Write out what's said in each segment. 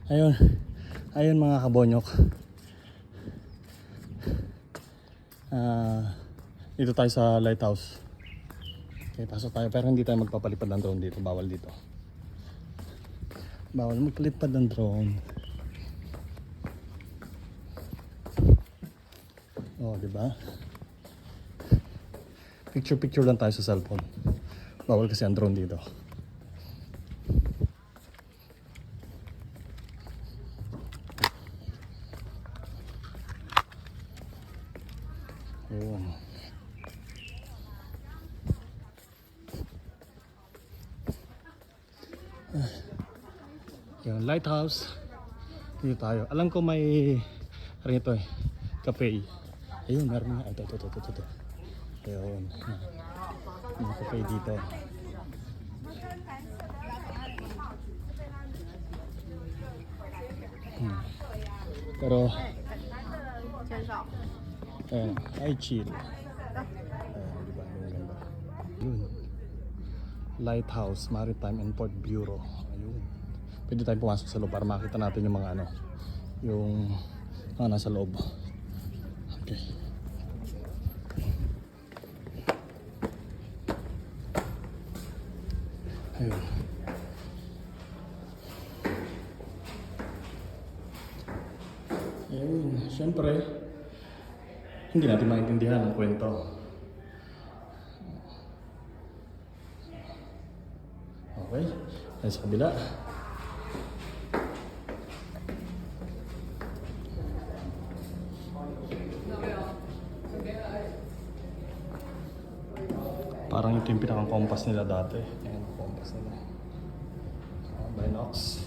Ayun. Ayun mga kabonyok. Dito tayo sa lighthouse. Okay, pasok tayo. Pero hindi tayo magpapalipad ng drone dito. Bawal dito. Bawal magpalipad ng drone. Oh, diba? Picture lang tayo sa cellphone. Bawal kasi ang drone dito. Ayun. Yung lighthouse. Dito tayo. Alam ko may rito cafe. Ayun, meron nga. Ito. Ayun. May cafe dito. Pero ayun, ay chill. Ayun, diba? Ang ganda. Yun. Lighthouse Maritime and Port Bureau. Ayun. Pwede tayong pumasok sa loob para makita natin yung mga ano, yung mga nasa loob. Okay. Ayun. Ayun, syempre hindi natin maintindihan ang kwento. Okay, tayo sa kabila. Parang ito yung pinaka-compass nila dati. Ayan, compass nila. Binox.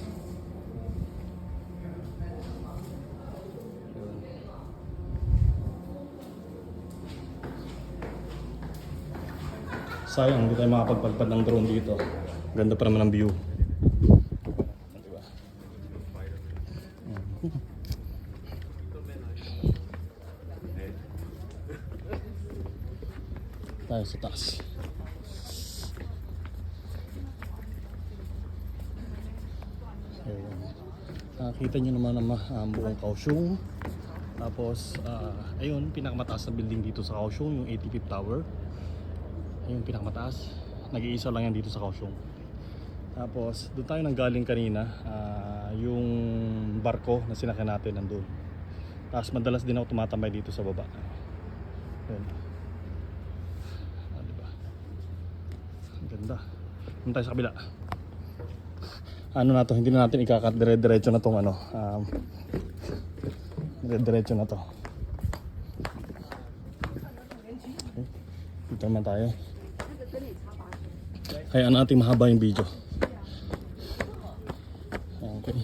Sayang, hindi tayo makapagpalpad ng drone dito. Ganda pa naman ang view. Diba? Tayo sa taas. Nakita nyo naman ang buong Kaohsiung. Tapos, ayun, pinakamataas na building dito sa Kaohsiung, yung 85th Tower. Ayun, pinakamataas. Nag-iisa lang yan dito sa Kaohsiung. Tapos, doon tayo nanggaling kanina, yung barko na sinakyan natin nandun. Tapos, madalas din ako tumatambay dito sa baba. Ayun. Diba? Ang ganda. Doon tayo sa kabila. Ano na to, hindi na natin ikakat, dire-diretso na tong ano, dire-diretso na to. Okay. Dito naman tayo. Kaya natin mahaba yung video. Okay.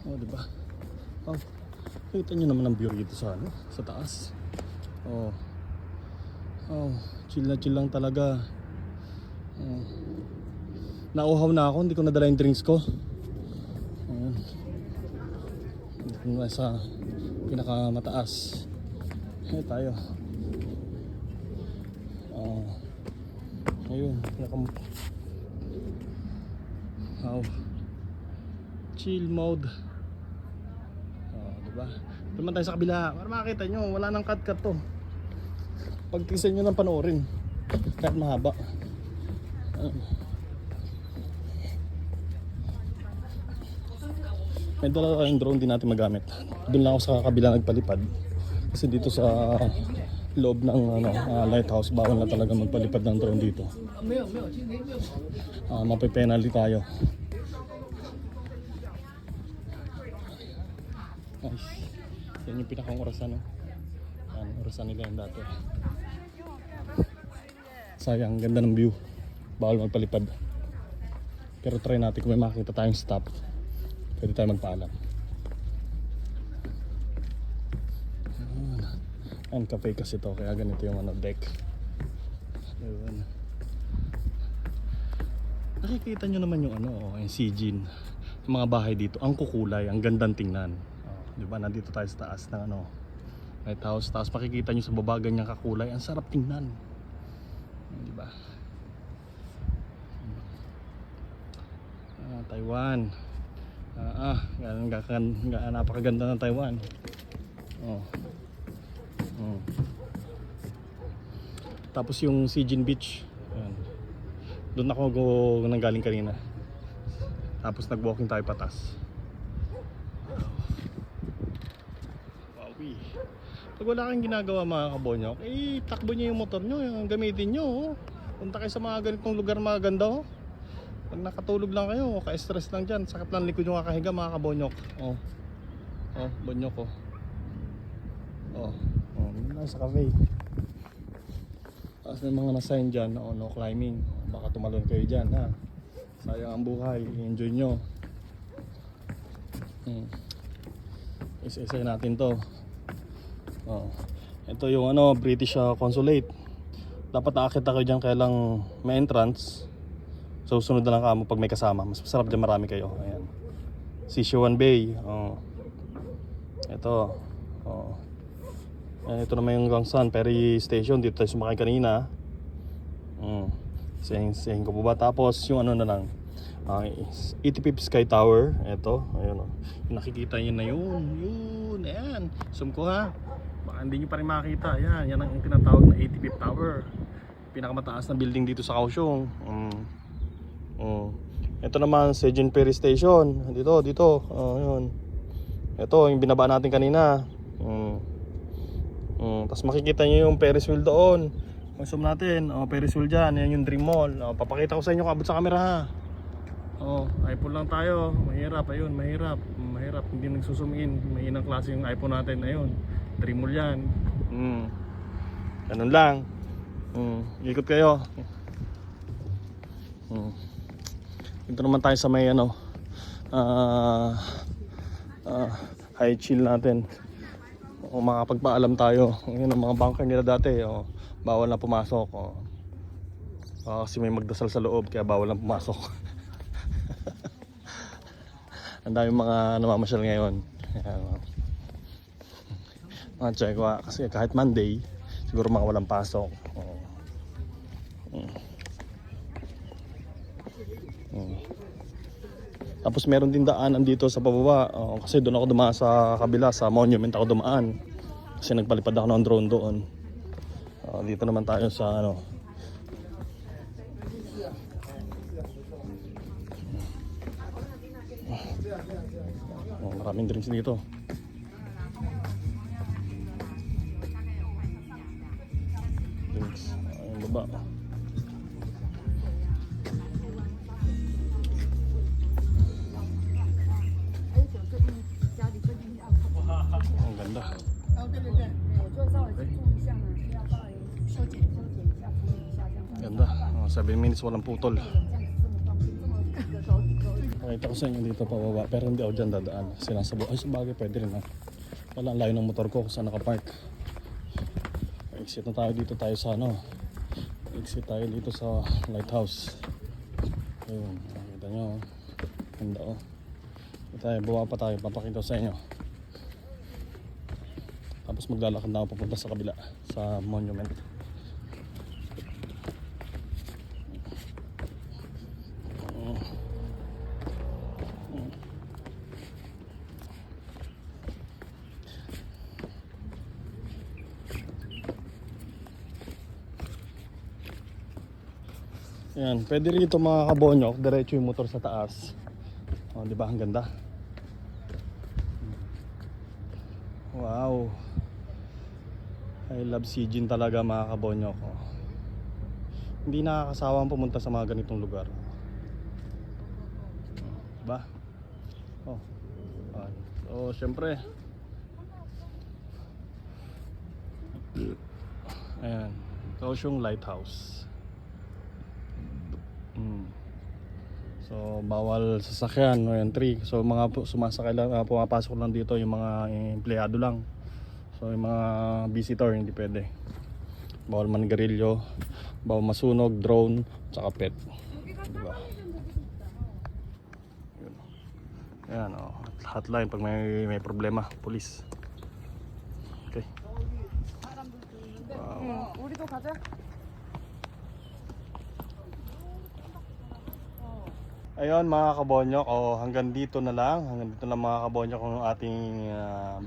Oh, diba? Oh, kita nyo naman ang view dito sa ano, sa taas. Oh. Oh, chill lang talaga. Oh. Nauhaw na ako, hindi ko nadala yung drinks ko. Ayan. Dito na sa pinakamataas. Ayan tayo. Ayun, wow. Chill mode. Diba? Tuman tayo sa kabila para makita nyo, wala nang cut to. Pagtisan nyo ng panoorin kahit mahaba. May dala tayong drone, din natin magamit. Doon lang ako sa kabila nagpalipad. Kasi dito sa loob ng lighthouse, bawal na talaga magpalipad ng drone dito. Mape-penalty tayo. Nice. Yan yung pinakang orasan, no? Yan, orasan nila yung dati. Sayang, ganda ng view. Bawal magpalipad. Pero try natin kung may makita tayong stop. Pwede tayo magpaalam. And cafe kasi to, kaya ganito yung deck. Ayun. Nakikita nyo naman yung yung Sijin. Yung mga bahay dito, ang kukulay, ang gandang tingnan. Diba, nandito tayo sa taas ng lighthouse. Tapos makikita nyo sa baba ganyang kakulay, ang sarap tingnan. Diba? Taiwan. Napakaganda ng Taiwan. Oh. Oh. Tapos yung Sijin Beach. Ayan. Doon ako nanggaling kanina. Tapos nag-walking tayo patas. Wawi. Pag wala kang ginagawa mga kabonyok, takbo nyo yung motor nyo, yung gamitin nyo. Oh. Punta kayo sa mga ganitong lugar maganda. Oh. Pag nakatulog lang kayo, ka-stress lang dyan, sakit lang likod yung kakahiga mga kabonyok. Oh. Oh, bonyok oh. Oh. Oh, nasa cafe. Tapos may mga na-sign dyan, no climbing. Baka tumalon kayo dyan ha. Sayang ang buhay, enjoy nyo. Isa-isa natin to. Oh. Ito yung British Consulate. Dapat aakit ako dyan kaya lang may entrance. So sunod na lang kamo pag may kasama. Mas masarap dyan, marami kayo. Ayan. Sichuan Bay. Oh. Ito. Oh. Ayan, ito naman yung Gangsan Ferry Station. Dito tayo sumakay kanina. Sayin ko po ba. Tapos yung na lang, 85 Sky Tower. Ito. Ayun oh. Nakikita nyo na yun. Yun. Ayan. Zoom ko ha. Baka hindi nyo pa rin makakita. Ayan. Yan ang tinatawag na 85 Tower. Pinakamataas na building dito sa Kaohsiung. Ito naman Sejin Ferry Station. Dito. Yun. Ito yung binaba natin kanina. Tapos makikita nyo yung Ferris wheel doon. Mag-zoom natin. Ferris wheel dyan. Yan yung Dream Mall. Papakita ko sa inyo kabot sa camera ha. iPhone lang tayo. Mahirap. Ayun, mahirap. Hindi nagsuzoom in. Mahinang klase yung iPhone natin. Ayun. Dream Mall yan. Ganun lang. Ikot kayo. Dito naman tayo sa may high chill natin. Makapagpaalam tayo. Yun ang mga bunker nila dati. Bawal na pumasok. Kasi may magdasal sa loob kaya bawal na pumasok. Ang dami mga namamasyal ngayon. Mga check kasi kahit Monday siguro mga walang pasok. Tapos meron din daanan dito sa pababa. Kasi doon ako dumaan sa kabila, sa monument ako dumaan. Kasi nagpalipad ako ng drone doon. Dito naman tayo sa maraming drinks dito. Drinks. Ayun baba. Ang ganda. Ganda. 7 minutes walang putol. Pakita ko sa inyo dito pababa. Pero hindi ako dyan dadaan. Sinasabo. Ay sabagay pwede rin ha. Wala ang layo ng motor ko kung saan nakapark. Exit na tayo dito tayo sa Exit tayo dito sa lighthouse. Ayun. Nakita nyo. Ganda oh. Tayo, bawa pa tayo, papakita ko sa inyo. Tapos maglalakad na ako papunta sa kabila, sa monument. Ayan, pwede rito mga kabonyok, diretso yung motor sa taas. Di ba ang ganda? Wow. I love Sijin talaga mga kabonyok. Hindi nakakasawang pumunta sa mga ganitong lugar. Diba? So syempre ayan, Kaohsiung Lighthouse. So bawal sasakyan, no entry. So mga sumasakay lang, pumapasok lang dito yung mga empleyado lang. So yung mga visitor hindi pwede. Bawal manigarilyo, bawal masunog, drone, tsaka pet. Diba? Ayan, hotline pag may problema, police. Okay. Wow. 우리도 가자. Ayun mga kabonyok, hanggang dito na lang. Hanggang dito na mga kabonyok ang ating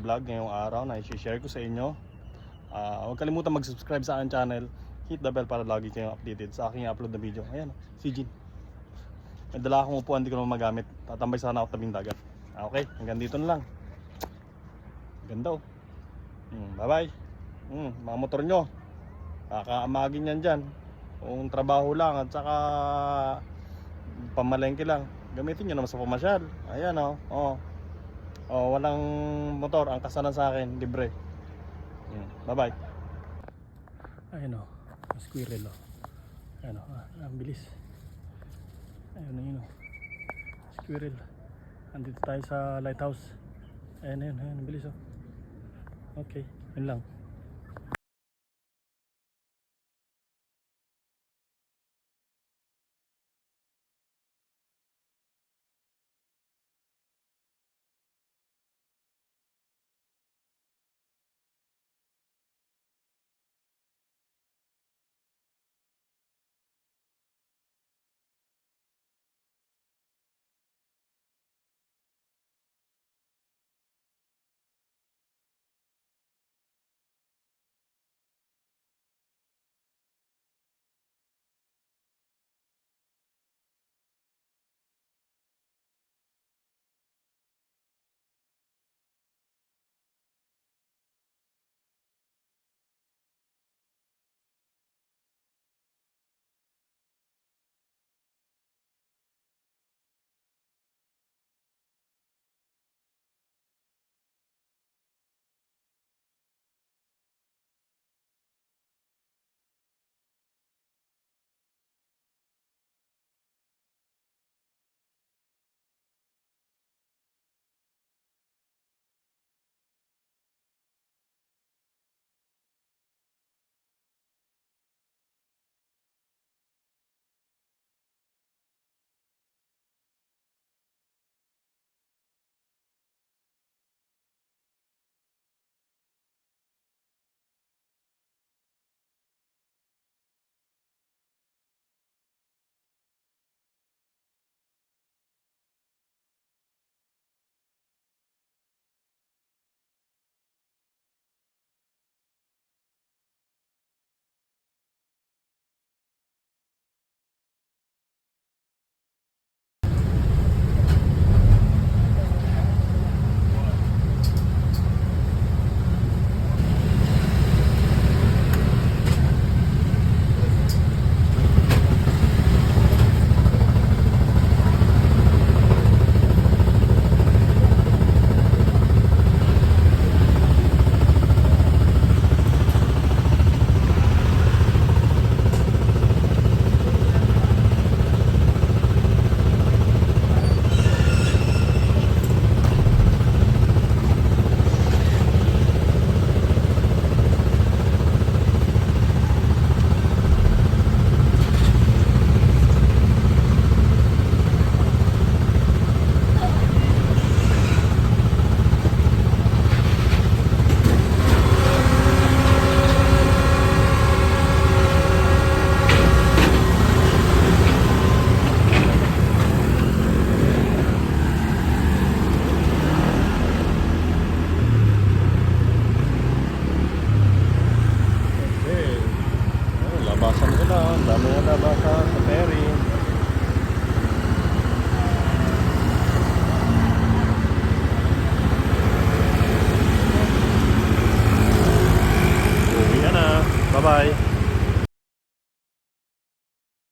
vlog ngayong araw na i-share ko sa inyo. Huwag kalimutan mag-subscribe sa aking channel. Hit the bell para lagi kayong updated sa aking upload na video. Ayan, si Jin. May dala akong upuan, hindi ko naman magamit. Tatambay sana ako tabing dagat. Okay, hanggang dito na lang. Ganda oh. Bye bye. Mga motor nyo, kakaamagin yan dyan. Kung trabaho lang at saka pamalengke lang, gamitin nyo naman sa pamasyal. Ayan walang motor, ang kasalan sa akin, libre. Bye bye. Ayan squirrel ayan ang bilis. Ayun squirrel. Andito tayo sa lighthouse. Ayan ang bilis Okay, yun lang. Labasan sila, dami na labasan sa ferry. Uwi na. Bye bye.